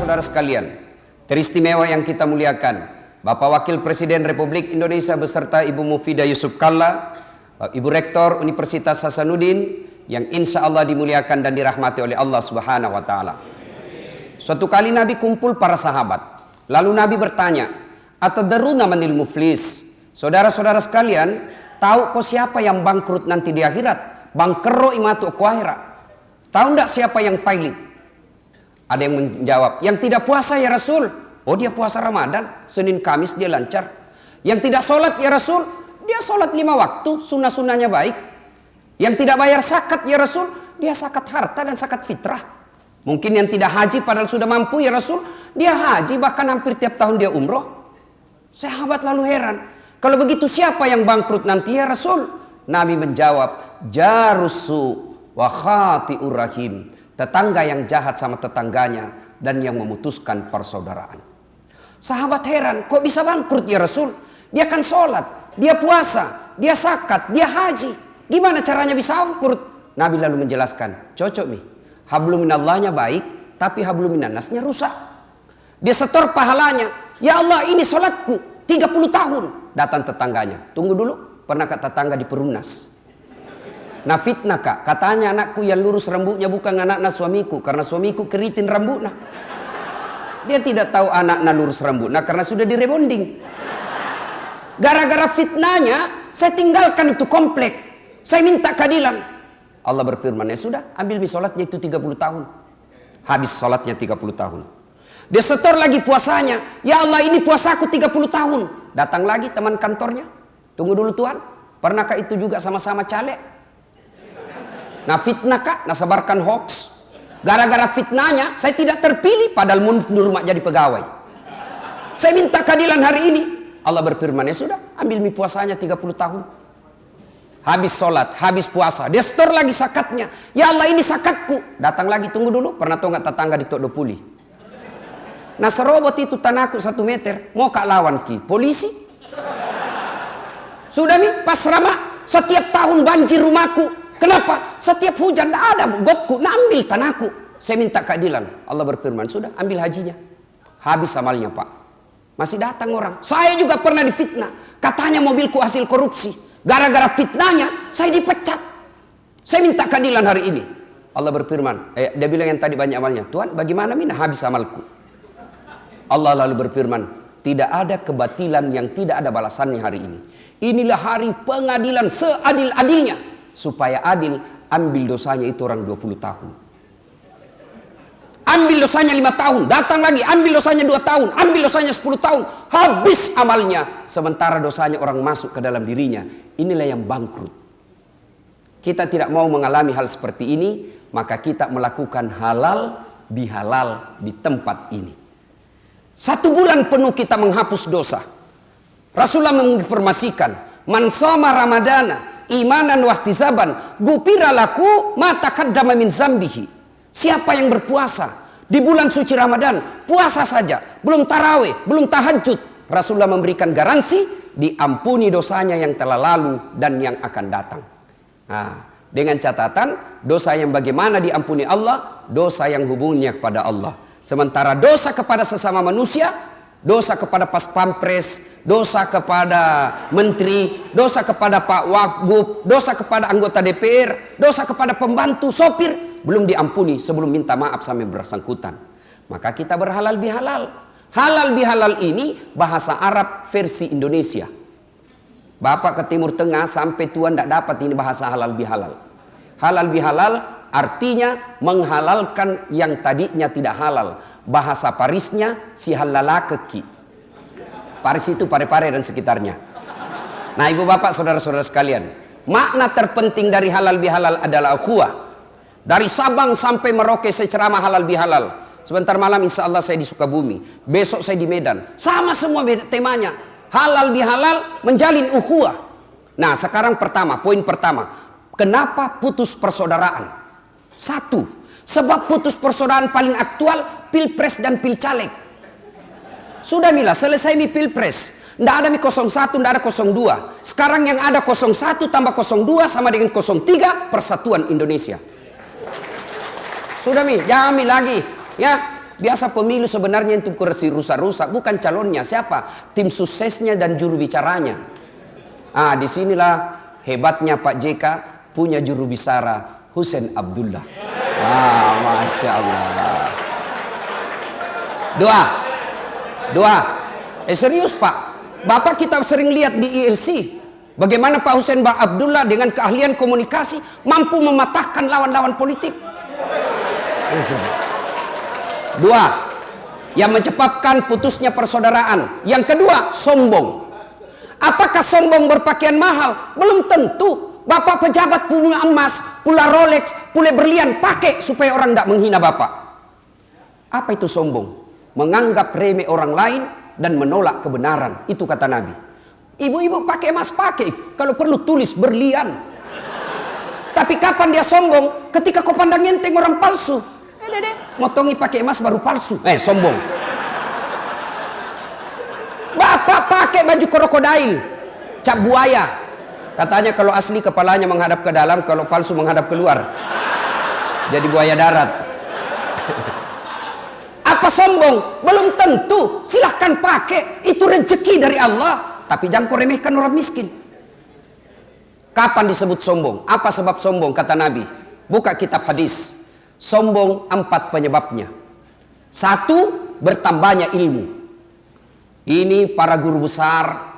saudara sekalian, teristimewa yang kita muliakan, Bapak Wakil Presiden Republik Indonesia beserta Ibu Mufidah Yusuf Kalla, Ibu Rektor Universitas Hasanuddin yang insya Allah dimuliakan dan dirahmati oleh Allah Subhanahu wa Ta'ala. Suatu kali Nabi kumpul para sahabat, lalu Nabi bertanya, "Atadaruna manil muflis?" Saudara-saudara sekalian, tahu kok siapa yang bangkrut nanti di akhirat? Bangkero imatu ku akhirat. Tahu enggak siapa yang pailit? Ada yang menjawab, yang tidak puasa ya Rasul. Oh, dia puasa Ramadan, Senin Kamis dia lancar. Yang tidak sholat ya Rasul, dia sholat 5 waktu, sunnah-sunnahnya baik. Yang tidak bayar zakat ya Rasul, dia zakat harta dan zakat fitrah. Mungkin yang tidak haji padahal sudah mampu ya Rasul, dia haji bahkan hampir tiap tahun dia umroh. Sahabat lalu heran, kalau begitu siapa yang bangkrut nanti ya Rasul? Nabi menjawab, jarusu wa khati'ur rahim. Tetangga yang jahat sama tetangganya dan yang memutuskan persaudaraan. Sahabat heran, kok bisa bangkrut ya Rasul? Dia kan sholat, dia puasa, dia zakat, dia haji. Gimana caranya bisa bangkrut? Nabi lalu menjelaskan, cocok nih. Hablum minallahnya baik, tapi hablum minannasnya rusak. Dia setor pahalanya. Ya Allah, ini sholatku 30 tahun. Datang tetangganya, tunggu dulu, pernah kata tetangga di Perumnas. Nah fitnah kak, katanya anakku yang lurus rambutnya bukan anaknya suamiku, karena suamiku keritin rambutnya. Dia tidak tahu anaknya lurus rambutnya karena sudah direbonding. Gara-gara fitnahnya, saya tinggalkan itu komplek. Saya minta keadilan. Allah berfirman, ya sudah, ambil sholatnya itu 30 tahun. Habis sholatnya 30 tahun. Dia setor lagi puasanya. Ya Allah, ini puasaku 30 tahun. Datang lagi teman kantornya. Tunggu dulu Tuhan, pernahkah itu juga sama-sama caleg? Nah fitnah kak, nah sebarkan hoax. Gara-gara fitnahnya saya tidak terpilih padahal mundur mak jadi pegawai. Saya minta keadilan hari ini. Allah berfirman, ya sudah, ambil mie puasanya 30 tahun. Habis sholat, habis puasa, dia setor lagi zakatnya. Ya Allah, ini zakatku. Datang lagi, tunggu dulu, pernah tahu nggak tetangga di Tok Dopuli? Nah serobot itu tanahku 1 meter, mau kak lawan ki polisi. Sudah nih pas Rama, setiap tahun banjir rumahku. Kenapa? Setiap hujan ada gotku, nah ambil tanahku. Saya minta keadilan. Allah berfirman, sudah ambil hajinya. Habis amalnya pak. Masih datang orang. Saya juga pernah difitnah. Katanya mobilku hasil korupsi. Gara-gara fitnahnya saya dipecat. Saya minta keadilan hari ini. Allah berfirman, dia bilang yang tadi banyak amalnya, Tuhan bagaimana mina habis amalku. Allah lalu berfirman, tidak ada kebatilan yang tidak ada balasannya hari ini. Inilah hari pengadilan seadil-adilnya. Supaya adil, ambil dosanya itu orang 20 tahun. Ambil dosanya 5 tahun, datang lagi, ambil dosanya 2 tahun, ambil dosanya 10 tahun. Habis amalnya, sementara dosanya orang masuk ke dalam dirinya. Inilah yang bangkrut. Kita tidak mau mengalami hal seperti ini, maka kita melakukan halal bihalal di tempat ini. 1 bulan penuh kita menghapus dosa. Rasulullah menginformasikan, man shoma ramadana imanan wahtisaban gupira laku ma taqaddama min zambihi. Siapa yang berpuasa di bulan suci Ramadan, puasa saja, belum tarawih, belum tahajud, Rasulullah memberikan garansi diampuni dosanya yang telah lalu dan yang akan datang. Nah, dengan catatan dosa yang bagaimana diampuni Allah, dosa yang hubungannya kepada Allah. Sementara dosa kepada sesama manusia, dosa kepada pas pampres, dosa kepada menteri, dosa kepada Pak Wagub, dosa kepada anggota DPR, dosa kepada pembantu, sopir, belum diampuni sebelum minta maaf sampai bersangkutan. Maka kita berhalal bihalal. Halal bihalal ini bahasa Arab versi Indonesia. Bapak ke Timur Tengah sampai Tuhan tidak dapat ini bahasa halal bihalal. Halal bihalal artinya menghalalkan yang tadinya tidak halal. Bahasa Parisnya si halalakeki. Paris itu Pare-Pare dan sekitarnya. Nah ibu bapak saudara-saudara sekalian, makna terpenting dari halal bihalal adalah ukhuwah. Dari Sabang sampai Merauke saya ceramah halal bihalal. Sebentar malam insya Allah saya di Sukabumi, besok saya di Medan. Sama semua temanya. Halal bihalal menjalin ukhuwah. Nah sekarang poin pertama, kenapa putus persaudaraan? 1. Sebab putus persaudaraan paling aktual Pilpres dan Pilcaleg. Sudah mila selesai mi Pilpres, ndak ada mi 01, ndak ada 02. Sekarang yang ada 01 tambah 02 sama dengan 03, Persatuan Indonesia. Sudah mi, jangan mi lagi ya. Biasa pemilu sebenarnya itu kursi rusak-rusak, bukan calonnya. Siapa? Tim suksesnya dan juru bicaranya. Disinilah hebatnya Pak JK punya juru bicara Hussein Abdullah. Masya Allah. Doa. Serius Pak. Bapak kita sering lihat di ILC. Bagaimana Pak Hussein Abdullah dengan keahlian komunikasi mampu mematahkan lawan-lawan politik. Dua, yang menyebabkan putusnya persaudaraan. Yang kedua, sombong. Apakah sombong berpakaian mahal? Belum tentu. Bapak pejabat punya emas, pula Rolex, pula berlian, pakai supaya orang tidak menghina Bapak. Apa itu sombong? Menganggap remeh orang lain dan menolak kebenaran. Itu kata Nabi. Ibu-ibu pakai emas, pakai. Kalau perlu tulis berlian. Tapi kapan dia sombong? Ketika kau pandang enteng orang palsu. Motongi pakai emas baru palsu. Sombong. Bapak pakai baju krokodil, cap buaya. Katanya kalau asli kepalanya menghadap ke dalam, kalau palsu menghadap keluar. Jadi buaya darat. Apa sombong? Belum tentu. Silahkan pakai. Itu rezeki dari Allah. Tapi jangan kau remehkan orang miskin. Kapan disebut sombong? Apa sebab sombong? Kata Nabi. Buka kitab hadis. Sombong 4 penyebabnya. 1, bertambahnya ilmu. Ini para guru besar,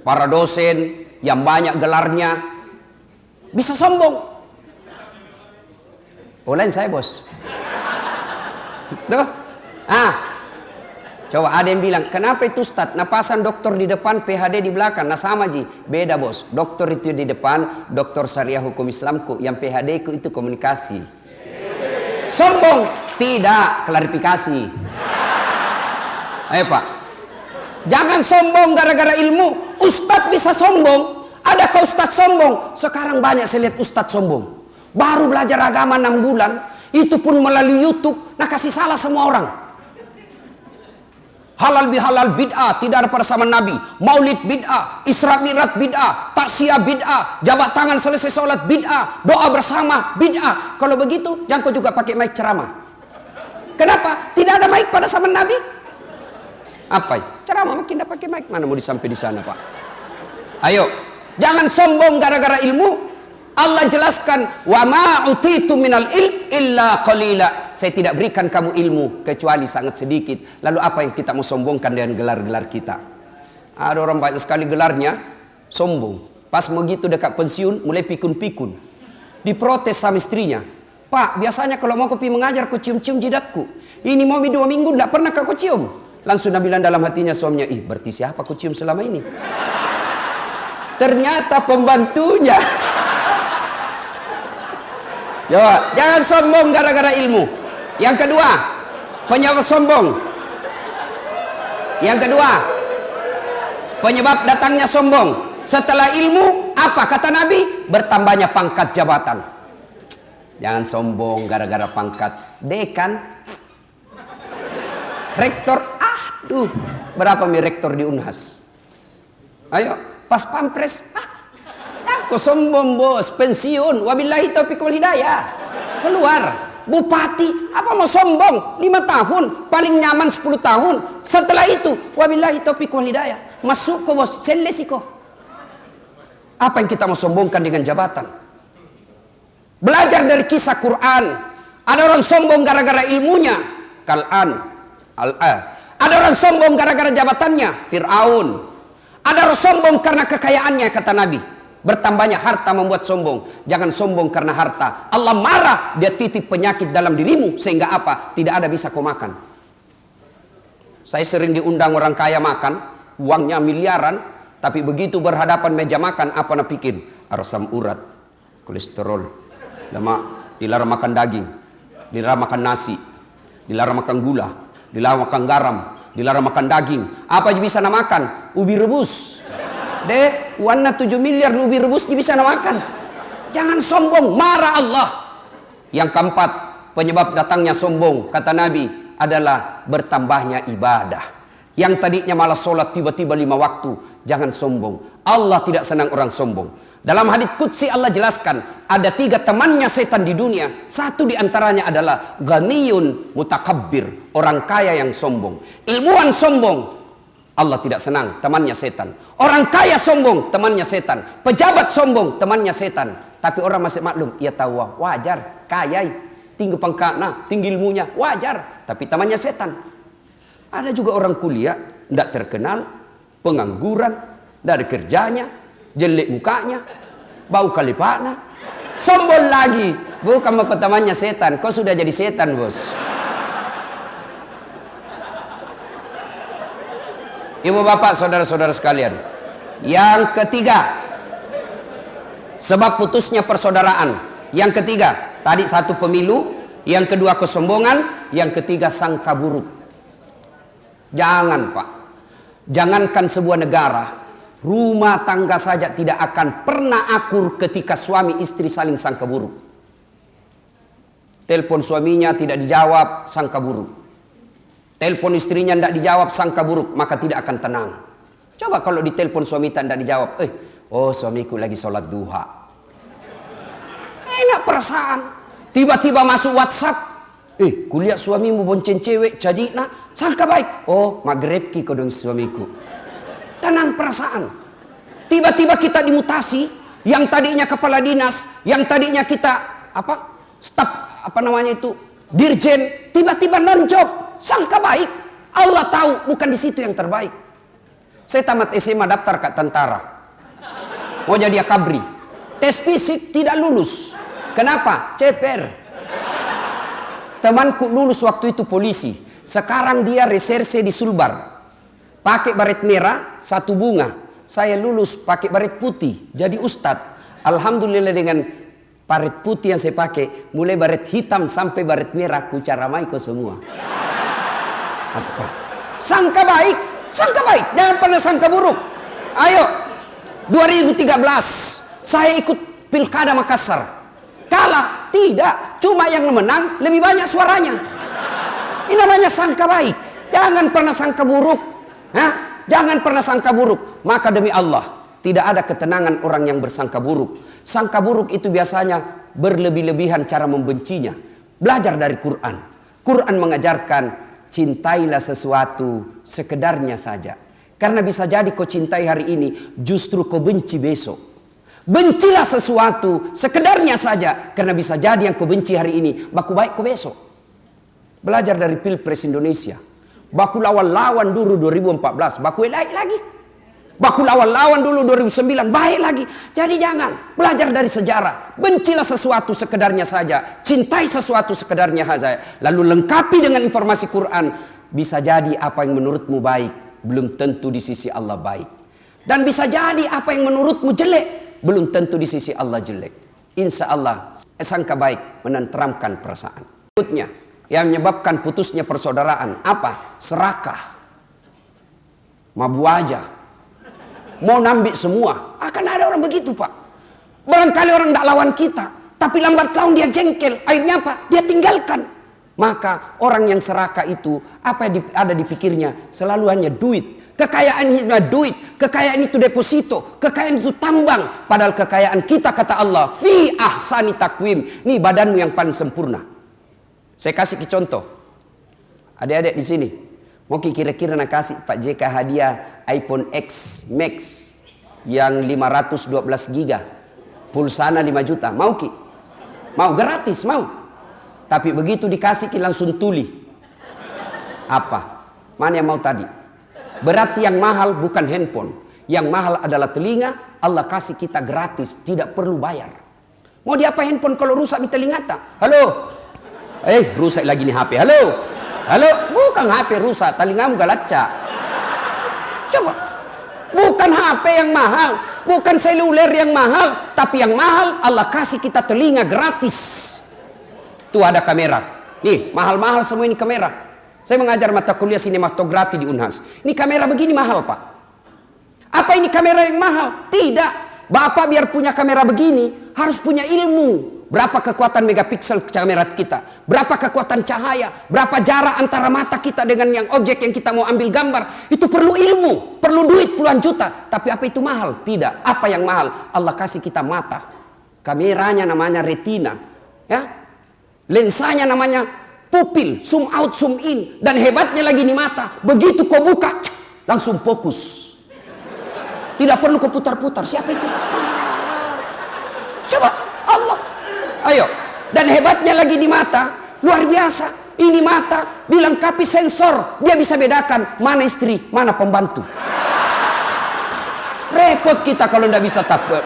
para dosen yang banyak gelarnya bisa sombong. Olain saya bos. Tuh. Coba ada yang bilang, kenapa itu Ustaz? Napasan dokter di depan, PhD di belakang. Nah sama Ji, beda bos. Dokter itu di depan, dokter syariah hukum Islamku. Yang PhD ku itu komunikasi. Sombong? Tidak, klarifikasi. Ayo Pak. Jangan sombong gara-gara ilmu. Ustadz bisa sombong. Adakah Ustadz sombong? Sekarang banyak saya lihat Ustadz sombong. Baru belajar agama 6 bulan. Itu pun melalui YouTube. Nah kasih salah semua orang. Halal bihalal bid'ah, tidak ada pada zaman Nabi. Maulid bid'ah, Isra Mi'raj bid'ah, taksiyah bid'ah, jabat tangan selesai sholat bid'ah, doa bersama bid'ah. Kalau begitu, jangan kau juga pakai mic ceramah. Kenapa? Tidak ada mic pada zaman Nabi. Apa? Ceramah makin tidak pakai mic. Mana mau disampai di sana Pak? Ayo, jangan sombong gara-gara ilmu. Allah jelaskan, wa ma utitu minal ilm illa qalila. Saya tidak berikan kamu ilmu kecuali sangat sedikit. Lalu apa yang kita mau sombongkan dengan gelar-gelar kita? Ada orang banyak sekali gelarnya sombong. Pas begitu dekat pensiun mulai pikun-pikun. Diprotes sama istrinya. Pak, biasanya kalau mau kopi mengajar kau cium-cium jidatku. Ini mau 2 minggu tidak pernah kau cium. Langsung dia bilang dalam hatinya suaminya, berarti siapa kau cium selama ini? Ternyata pembantunya. Jangan sombong gara-gara ilmu. Yang kedua, penyebab sombong. Yang kedua, penyebab datangnya sombong. Setelah ilmu, apa kata Nabi? Bertambahnya pangkat jabatan. Jangan sombong gara-gara pangkat. Dekan, rektor, berapa mi rektor di Unhas? Ayo, pas pampres, kau sombong bos, pensiun, wabillahi taufiq wal hidayah. Keluar. Bupati, apa mau sombong? 5 tahun, paling nyaman 10 tahun. Setelah itu, wabillahi taufiq wal hidayah. Masuk kau bos, selesiko. Apa yang kita mau sombongkan dengan jabatan? Belajar dari kisah Quran. Ada orang sombong gara-gara ilmunya. Ada orang sombong gara-gara jabatannya. Fir'aun. Ada orang sombong karena kekayaannya, kata Nabi. Bertambahnya harta membuat sombong. Jangan sombong karena harta. Allah marah, dia titip penyakit dalam dirimu. Sehingga apa? Tidak ada bisa kau makan. Saya sering diundang orang kaya makan. Uangnya miliaran. Tapi begitu berhadapan meja makan, apa nak pikir? Asam urat, kolesterol, lemak. Dilarang makan daging. Dilarang makan nasi. Dilarang makan gula. Dilarang makan garam. Dilarang makan daging. Apa yang bisa nak makan? Ubi rebus. Warna 7 miliar ubi rebus bisa nak makan. Jangan sombong, marah Allah. Yang keempat, penyebab datangnya sombong, kata Nabi, adalah bertambahnya ibadah. Yang tadinya malah sholat tiba-tiba 5 waktu. Jangan sombong. Allah tidak senang orang sombong. Dalam hadits qudsi Allah jelaskan, ada 3 temannya setan di dunia. Satu di antaranya adalah ghaniyun mutakabbir, orang kaya yang sombong. Ilmuwan sombong, Allah tidak senang, temannya setan. Orang kaya sombong, temannya setan. Pejabat sombong, temannya setan. Tapi orang masih maklum, ia tahu wajar, kaya, tinggi pangkatnya, tinggi ilmunya, wajar. Tapi temannya setan. Ada juga orang kuliah, tidak terkenal, pengangguran, tidak ada kerjanya, jelek mukanya, bau kalipana, sombong lagi. Bukan mau temannya setan, kau sudah jadi setan, bos. Ibu bapak, saudara-saudara sekalian, yang ketiga, sebab putusnya persaudaraan. Yang ketiga, tadi 1 pemilu, yang kedua kesombongan, yang ketiga sangka buruk. Jangan Pak, jangankan sebuah negara, rumah tangga saja tidak akan pernah akur ketika suami istri saling sangka buruk. Telepon suaminya tidak dijawab, sangka buruk. Telepon istrinya tidak dijawab, sangka buruk, maka tidak akan tenang. Coba kalau ditelepon suami tidak dijawab, oh suamiku lagi sholat duha. Enak perasaan. Tiba-tiba masuk WhatsApp, kuliah suamimu bonceng cewek, jadi sangka baik. Oh maghrib ki kodong suamiku. Tenang perasaan. Tiba-tiba kita dimutasi, yang tadinya kepala dinas, yang tadinya kita staf dirjen, tiba-tiba non-job, sangka baik. Allah tahu bukan di situ yang terbaik. Saya tamat SMA daftar ke tentara, mau jadi akabri, tes fisik tidak lulus. Kenapa? Ceper. Temanku lulus waktu itu polisi, sekarang dia reserse di Sulbar. Pakai baret merah, 1 bunga. Saya lulus pakai baret putih, jadi ustadz. Alhamdulillah dengan baret putih yang saya pakai, mulai baret hitam sampai baret merah, ku caramai kau semua. Apa? Sangka baik, jangan pernah sangka buruk. Ayo, 2013 saya ikut Pilkada Makassar. Kalah? Tidak, cuma yang menang lebih banyak suaranya. Ini namanya sangka baik. Jangan pernah sangka buruk. Jangan pernah sangka buruk. Maka demi Allah, tidak ada ketenangan orang yang bersangka buruk. Sangka buruk itu biasanya berlebih-lebihan cara membencinya. Belajar dari Quran. Quran mengajarkan, cintailah sesuatu sekedarnya saja. Karena bisa jadi kau cintai hari ini, justru kau benci besok. Bencilah sesuatu sekedarnya saja, karena bisa jadi yang kau benci hari ini baku baik kau besok. Belajar dari Pilpres Indonesia. Baku lawan-lawan dulu 2014, baku baik lagi. Baku lawan-lawan dulu 2009, baik lagi. Jadi jangan, belajar dari sejarah. Bencilah sesuatu sekedarnya saja, cintai sesuatu sekedarnya saja. Lalu lengkapi dengan informasi Quran. Bisa jadi apa yang menurutmu baik, belum tentu di sisi Allah baik. Dan bisa jadi apa yang menurutmu jelek, belum tentu di sisi Allah jelek. Insya Allah sangka baik menenteramkan perasaan. Berikutnya, yang menyebabkan putusnya persaudaraan apa? Serakah, mabu aja, mau nambik semua. Akan ada orang begitu Pak. Barangkali orang tidak lawan kita, tapi lambat laun dia jengkel. Akhirnya apa? Dia tinggalkan. Maka orang yang serakah itu, apa yang ada di pikirnya? Selalu hanya duit. Kekayaan itu duit, kekayaan itu deposito, kekayaan itu tambang. Padahal kekayaan kita, kata Allah, fi ahsani takwim. Nih badanmu yang paling sempurna. Saya kasih contoh. Adik-adik di sini, mau kira-kira nak kasih Pak JK hadiah iPhone X Max yang 512 giga, pulsana 5 juta. Mau ki? Mau gratis, mau. Tapi begitu dikasih ki langsung tuli. Apa? Mana yang mau tadi? Berarti yang mahal bukan handphone. Yang mahal adalah telinga. Allah kasih kita gratis, tidak perlu bayar. Mau diapa handphone kalau rusak di telinga tak? Halo? Rusak lagi nih HP. Halo? Halo? Bukan HP rusak, telingamu galacca. Coba. Bukan HP yang mahal, bukan seluler yang mahal, tapi yang mahal Allah kasih kita telinga gratis. Tuh ada kamera. Nih, mahal-mahal semua ini kamera. Saya mengajar mata kuliah sinematografi di Unhas. Ini kamera begini mahal, Pak. Apa ini kamera yang mahal? Tidak. Bapak biar punya kamera begini harus punya ilmu. Berapa kekuatan megapiksel kamera kita? Berapa kekuatan cahaya? Berapa jarak antara mata kita dengan yang objek yang kita mau ambil gambar? Itu perlu ilmu, perlu duit puluhan juta. Tapi apa itu mahal? Tidak. Apa yang mahal? Allah kasih kita mata. Kameranya namanya retina, ya. Lensanya namanya pupil, zoom out, zoom in. Dan hebatnya lagi di mata, begitu kau buka, langsung fokus. Tidak perlu kau putar-putar. Siapa itu? Coba, Allah. Ayo. Dan hebatnya lagi di mata, luar biasa. Ini mata dilengkapi sensor, dia bisa bedakan mana istri, mana pembantu. Repot kita kalau tidak bisa takbir.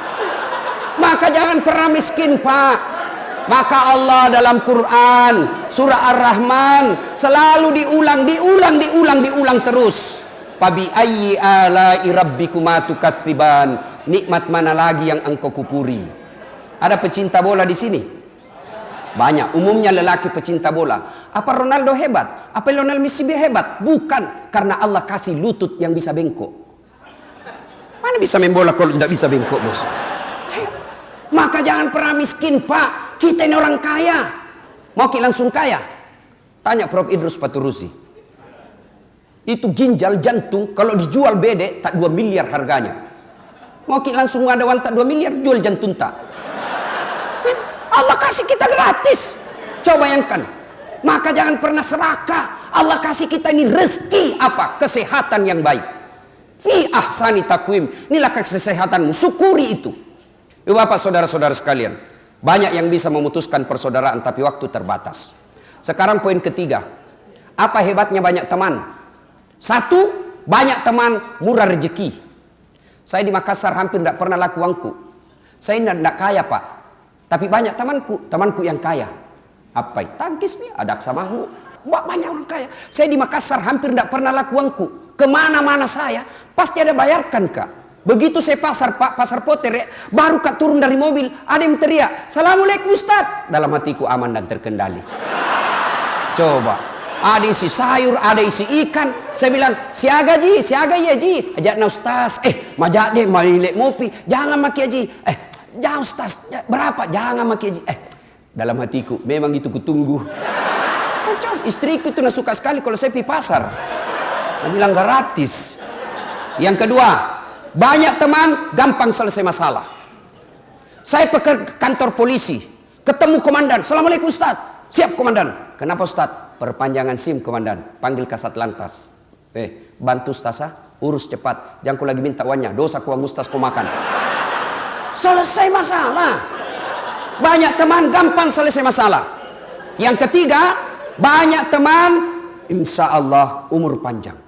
Maka jangan pernah miskin, Pak. Maka Allah dalam Quran surah Ar-Rahman selalu diulang terus. Fabi ayyi ala'i rabbikuma tukatsiban. Nikmat mana lagi yang engkau kupuri? Ada pecinta bola di sini? Banyak. Umumnya lelaki pecinta bola. Apa Ronaldo hebat? Apa Lionel Messi hebat? Bukan. Karena Allah kasih lutut yang bisa bengkok. Mana bisa main bola kalau tidak bisa bengkok, bos? Maka jangan pernah miskin, Pak. Kita ini orang kaya. Mau langsung kaya? Tanya Prof. Idrus Paturusi. Itu ginjal jantung kalau dijual bede tak 2 miliar harganya. Mau langsung ada wan tak 2 miliar jual jantung tak. Allah kasih kita gratis. Coba bayangkan. Maka jangan pernah serakah. Allah kasih kita ini rezeki apa? Kesehatan yang baik. Fi ahsani takwim. Inilah kesehatanmu. Syukuri itu. Bapak saudara-saudara sekalian. Banyak yang bisa memutuskan persaudaraan tapi waktu terbatas. Sekarang poin ketiga. Apa hebatnya banyak teman? Satu, banyak teman murah rezeki. Saya di Makassar hampir tidak pernah laku uangku. Saya tidak kaya, Pak. Tapi banyak temanku yang kaya. Apa itu? Tangkis, ada aksamahu. Banyak orang kaya. Saya di Makassar hampir tidak pernah laku uangku. Kemana-mana saya, pasti ada bayarkan, Kak. Begitu saya pasar, Pak, pasar Poter, ya, baru Kak turun dari mobil, ada yang teriak, "Assalamualaikum Ustaz." Dalam hatiku aman dan terkendali. Coba, ada isi sayur, ada isi ikan. Saya bilang, "Siaga ji, siaga ya ji." Ajakna Ustaz, majak deh, malilek mopi. Jangan maki ji. Jangan Ustaz, berapa? Jangan maki ji. Dalam hatiku, memang itu kutunggu. Istriku itu suka sekali kalau saya pergi pasar. Dia bilang gratis. Yang kedua, banyak teman gampang selesai masalah. Saya pergi kantor polisi, ketemu komandan. "Assalamualaikum Ustaz." "Siap komandan." "Kenapa Ustaz?" "Perpanjangan SIM komandan." "Panggil Kasat Lantas." Bantu Ustaz, urus cepat. Jangan ku lagi minta uangnya. Dosa ku uang Ustaz ku makan. Selesai masalah. Banyak teman gampang selesai masalah. Yang ketiga, banyak teman insya Allah umur panjang.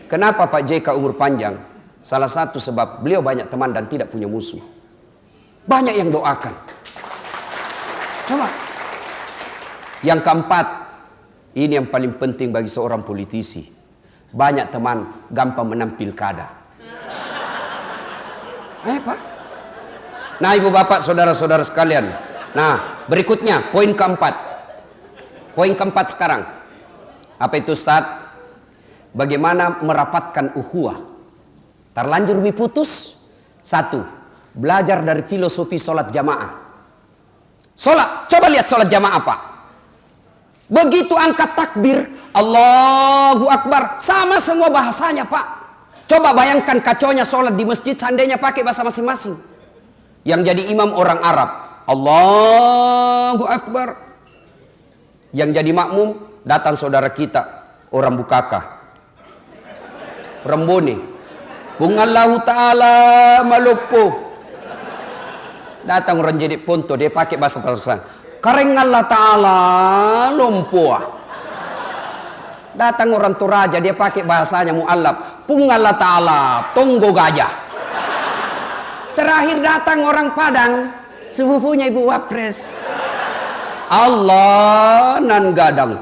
Kenapa Pak JK umur panjang? Salah satu sebab beliau banyak teman dan tidak punya musuh. Banyak yang doakan. Coba. Yang keempat, ini yang paling penting bagi seorang politisi. Banyak teman gampang menang pilkada. Pak. Nah, ibu bapak, saudara-saudara sekalian. Nah, berikutnya poin keempat. Poin keempat sekarang. Apa itu Ustaz? Bagaimana merapatkan ukhuwah? Terlanjur diputus. Satu, belajar dari filosofi sholat jamaah. Sholat, coba lihat sholat jamaah Pak. Begitu angkat takbir, Allahu Akbar, sama semua bahasanya Pak. Coba bayangkan kacaunya sholat di masjid, seandainya pakai bahasa masing-masing. Yang jadi imam orang Arab, Allahu Akbar. Yang jadi makmum, datang saudara kita, orang Bukaka, Rembone, Bungallahu Ta'ala Malupo. Datang orang jadi ponto, dia pakai bahasa Persian, Kareng Allah Ta'ala Lompoa. Datang orang Toraja, dia pakai bahasanya mu'allab, Pungallah Ta'ala Tonggo Gajah. Terakhir datang orang Padang, sepupunya Ibu Wapres, Allah nan gadang.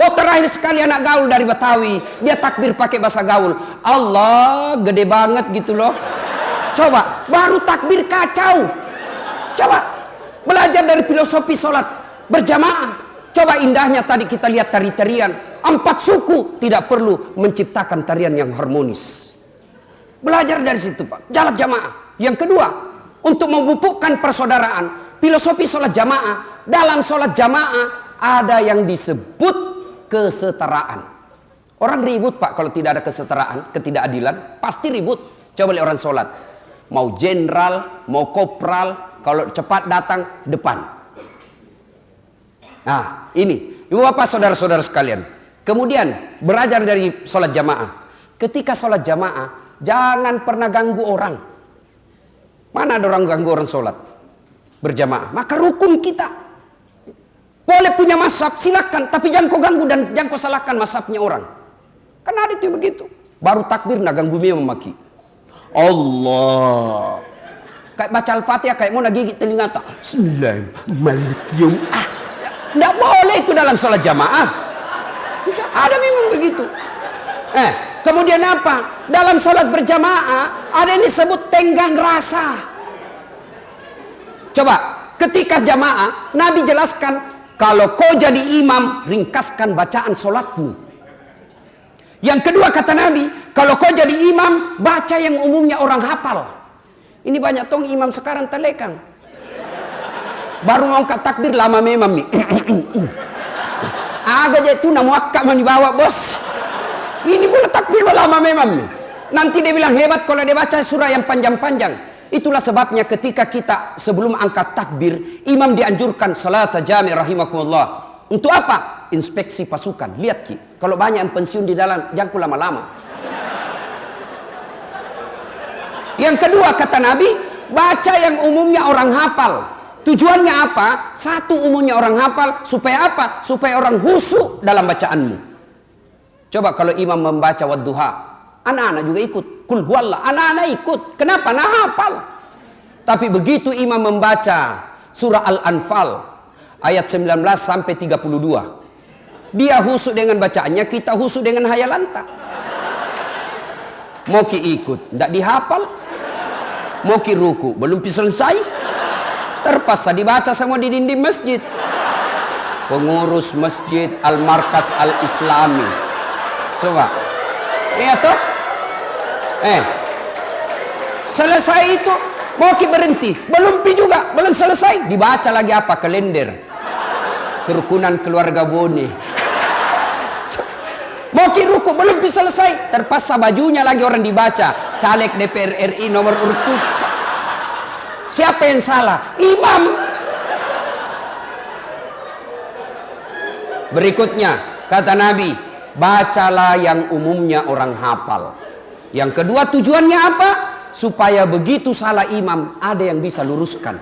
Oh, terakhir sekali anak gaul dari Betawi, dia takbir pakai bahasa gaul, Allah gede banget gitu loh. Coba, baru takbir kacau. Coba, belajar dari filosofi sholat berjamaah. Coba indahnya tadi kita lihat tari-tarian. 4 suku tidak perlu menciptakan tarian yang harmonis. Belajar dari situ Pak, jalan jamaah. Yang kedua, untuk memupukkan persaudaraan, filosofi sholat jamaah. Dalam sholat jamaah ada yang disebut kesetaraan. Orang ribut Pak kalau tidak ada kesetaraan, ketidakadilan, pasti ribut. Coba lihat orang sholat. mau jenderal, mau kopral, kalau cepat datang depan. Nah, ini Ibu Bapak saudara-saudara sekalian. Kemudian belajar dari sholat jamaah. Ketika sholat jamaah, jangan pernah ganggu orang. Mana ada orang ganggu orang sholat berjamaah? Maka rukun kita. Boleh punya mazhab, silakan, tapi jangan kau ganggu dan jangan kau salahkan mazhabnya orang. Karena ada itu begitu. Baru takbir nak ganggu dia memaki. Allah. Kayak baca Al-Fatihah kayak mau nak gigit telinga tak. Bismillahirrahmanirrahim. Tidak boleh itu dalam sholat jamaah. Ada memang begitu. Kemudian apa? Dalam sholat berjamaah ada yang disebut tenggang rasa. Coba, ketika jamaah Nabi jelaskan, kalau kau jadi imam, ringkaskan bacaan sholatmu. Yang kedua kata Nabi, kalau kau jadi imam, baca yang umumnya orang hafal. Ini banyak tong imam sekarang telekang. Baru ngangkat takbir lama memang nih. Agak aja itu namuakak mau dibawa bos. Ini boleh takbir lama memang nih. Nanti dia bilang hebat kalau dia baca surah yang panjang-panjang. Itulah sebabnya ketika kita sebelum angkat takbir, imam dianjurkan salat jami' rahimakumullah. Untuk apa? Inspeksi pasukan. Lihat Ki, kalau banyak yang pensiun di dalam, jangan lama-lama. Yang kedua kata Nabi, baca yang umumnya orang hafal. Tujuannya apa? Satu, umumnya orang hafal. Supaya apa? Supaya orang khusyuk dalam bacaanmu. Coba kalau imam membaca wadduha, anak-anak juga ikut. Kul huwallah, anak-anak ikut. Kenapa? Nah hafal. Tapi begitu imam membaca surah Al-Anfal ayat 19 sampai 32, dia khusyuk dengan bacaannya, kita khusyuk dengan hayalanta. Mau ki ikut, tidak dihafal. Mau ki ruku, belum selesai, terpaksa dibaca sama di dinding masjid. Pengurus masjid Al-Markas Al-Islami. Coba. Iya toh? Selesai itu mau ki berhenti, belum pi juga, belum selesai, dibaca lagi apa? Kalender kerukunan keluarga Bone. Mau ki ruku, belum pi selesai, terpaksa bajunya lagi orang dibaca, caleg DPR RI nomor urut 7. Siapa yang salah? Imam. Berikutnya kata Nabi, bacalah yang umumnya orang hafal. Yang kedua tujuannya apa? Supaya begitu salah imam ada yang bisa luruskan.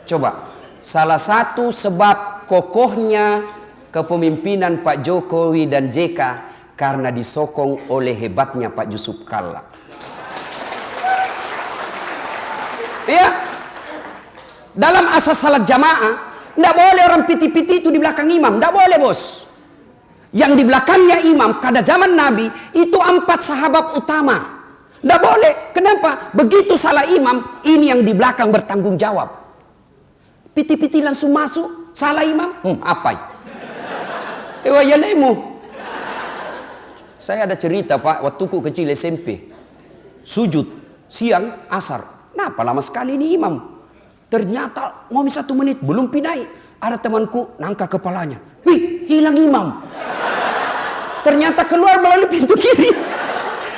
Coba, salah satu sebab kokohnya kepemimpinan Pak Jokowi dan JK karena disokong oleh hebatnya Pak Yusuf Kalla. Ya, dalam asas salat jamaah tidak boleh orang piti-piti itu di belakang imam, tidak boleh bos. Yang di belakangnya imam pada zaman Nabi itu 4 sahabat utama. Tidak boleh. Kenapa? Begitu salah imam, ini yang di belakang bertanggung jawab. Piti-piti langsung masuk, salah imam, apa? Saya ada cerita Pak, waktu ku kecil SMP. Sujud, siang, asar. Kenapa lama sekali ini imam? Ternyata mau 1 menit, belum pinai. Ada temanku nangka kepalanya. Wih, hilang imam. Ternyata keluar melalui pintu kiri.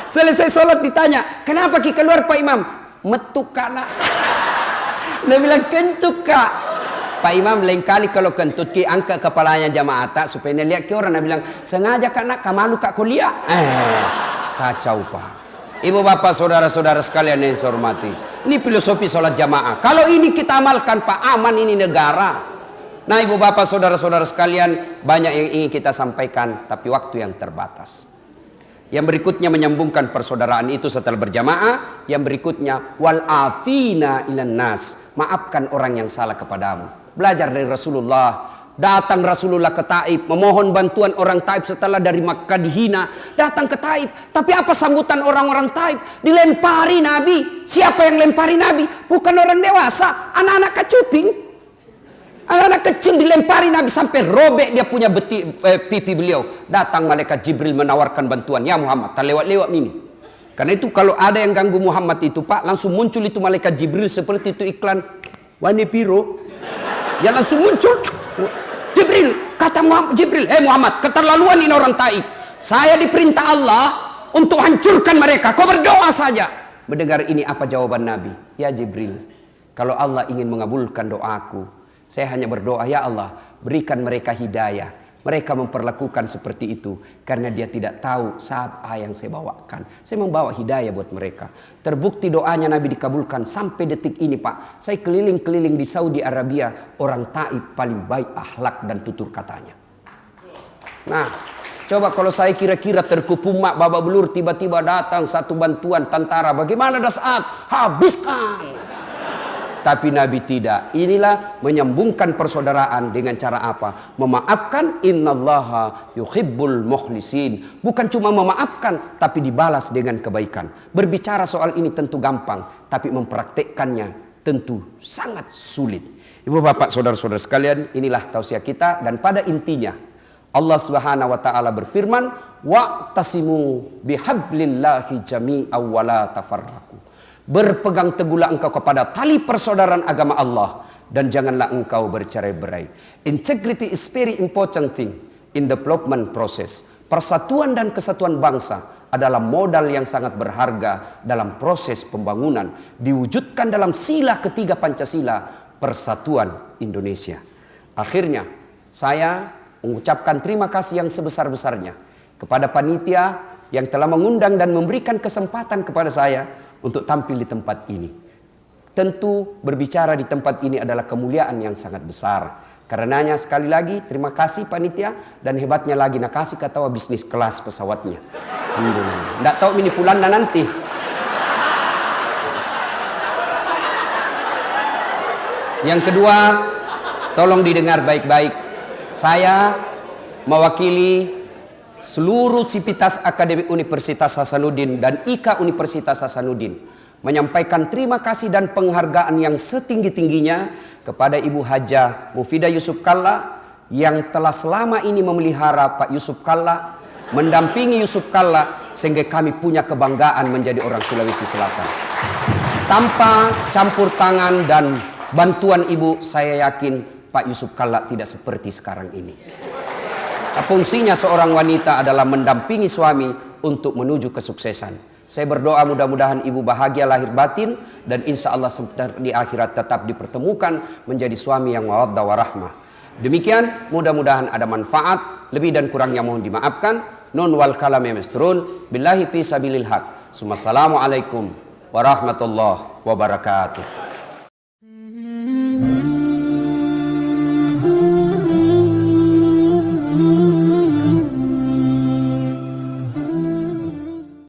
Selesai sholat ditanya, kenapa ki keluar Pak Imam? Metuk kana. Dia bilang kentuk kak. Pak Imam lain kali kalau kentut ki angkat kepalanya jamaah tak supaya dia lihat ki orang. Dia bilang sengaja kak nak kamalu kak kuliah. Kacau Pak. Ibu bapak saudara-saudara sekalian yang saya hormati. Ini filosofi sholat jamaah. Kalau ini kita amalkan Pak, aman ini negara. Nah ibu bapak saudara-saudara sekalian, banyak yang ingin kita sampaikan tapi waktu yang terbatas. Yang berikutnya menyambungkan persaudaraan itu setelah berjamaah. Yang berikutnya wal afina ilan nas, maafkan orang yang salah kepadamu. Belajar dari Rasulullah. Datang Rasulullah ke Taif, memohon bantuan orang Taif setelah dari Makkah dihina. Datang ke Taif, tapi apa sambutan orang-orang Taif? Dilempari Nabi. Siapa yang lempari Nabi? Bukan orang dewasa, anak-anak kacuping. Anak-anak kecil dilempari Nabi sampai robek dia punya pipi beliau. Datang malaikat Jibril menawarkan bantuan. Ya Muhammad, tak lewat-lewat ini. Karena itu kalau ada yang ganggu Muhammad itu Pak, langsung muncul itu malaikat Jibril seperti itu iklan Wani Piro. Ya langsung muncul. Jibril, kata Muhammad, Jibril, Muhammad, keterlaluan ini orang Taif. Saya diperintah Allah untuk hancurkan mereka. Kau berdoa saja. mendengar ini apa jawaban Nabi? Ya Jibril, kalau Allah ingin mengabulkan doaku, saya hanya berdoa, ya Allah, berikan mereka hidayah. Mereka memperlakukan seperti itu karena dia tidak tahu apa yang saya bawakan. Saya membawa hidayah buat mereka. Terbukti doanya Nabi dikabulkan sampai detik ini, Pak. Saya keliling-keliling di Saudi Arabia, orang Taif paling baik akhlak dan tutur katanya. Nah, coba kalau saya kira-kira terkupumak babak belur, tiba-tiba datang satu bantuan tentara, bagaimana Das'ad? Habiskan! Tapi Nabi tidak. Inilah menyambungkan persaudaraan dengan cara apa? Memaafkan, innallaha yuhibbul mukhlisin. Bukan cuma memaafkan, tapi dibalas dengan kebaikan. Berbicara soal ini tentu gampang, tapi mempraktekkannya tentu sangat sulit. Ibu bapak saudara-saudara sekalian, inilah tausiah kita, dan pada intinya Allah Subhanahu wa taala berfirman, wa'tasimu bihablillahi jami'an wa la tafarraqu. Berpegang teguhlah engkau kepada tali persaudaraan agama Allah dan janganlah engkau bercerai-berai. Integrity is very important thing in development process. Persatuan dan kesatuan bangsa adalah modal yang sangat berharga dalam proses pembangunan, diwujudkan dalam sila ketiga Pancasila, persatuan Indonesia. Akhirnya saya mengucapkan terima kasih yang sebesar-besarnya kepada panitia yang telah mengundang dan memberikan kesempatan kepada saya untuk tampil di tempat ini. Tentu berbicara di tempat ini adalah kemuliaan yang sangat besar. Karenanya sekali lagi terima kasih panitia, dan hebatnya lagi nak kasih ketawa bisnis kelas pesawatnya. Tidak tahu ini pulangnya nanti. Yang kedua, tolong didengar baik-baik. Saya mewakili seluruh Sivitas Akademik Universitas Hasanuddin dan IKA Universitas Hasanuddin menyampaikan terima kasih dan penghargaan yang setinggi-tingginya kepada Ibu Hajah Mufidah Yusuf Kalla yang telah selama ini memelihara Pak Yusuf Kalla, mendampingi Yusuf Kalla, sehingga kami punya kebanggaan menjadi orang Sulawesi Selatan. Tanpa campur tangan dan bantuan Ibu, saya yakin Pak Yusuf Kalla tidak seperti sekarang ini. Fungsinya seorang wanita adalah mendampingi suami untuk menuju kesuksesan. Saya berdoa mudah-mudahan ibu bahagia lahir batin, dan insya Allah di akhirat tetap dipertemukan menjadi suami yang mawaddah warahmah. Demikian, mudah-mudahan ada manfaat. Lebih dan kurangnya mohon dimaafkan. Nun wal kalam yamesturun. Billahi fi sabilil haq. Assalamualaikum warahmatullahi wabarakatuh.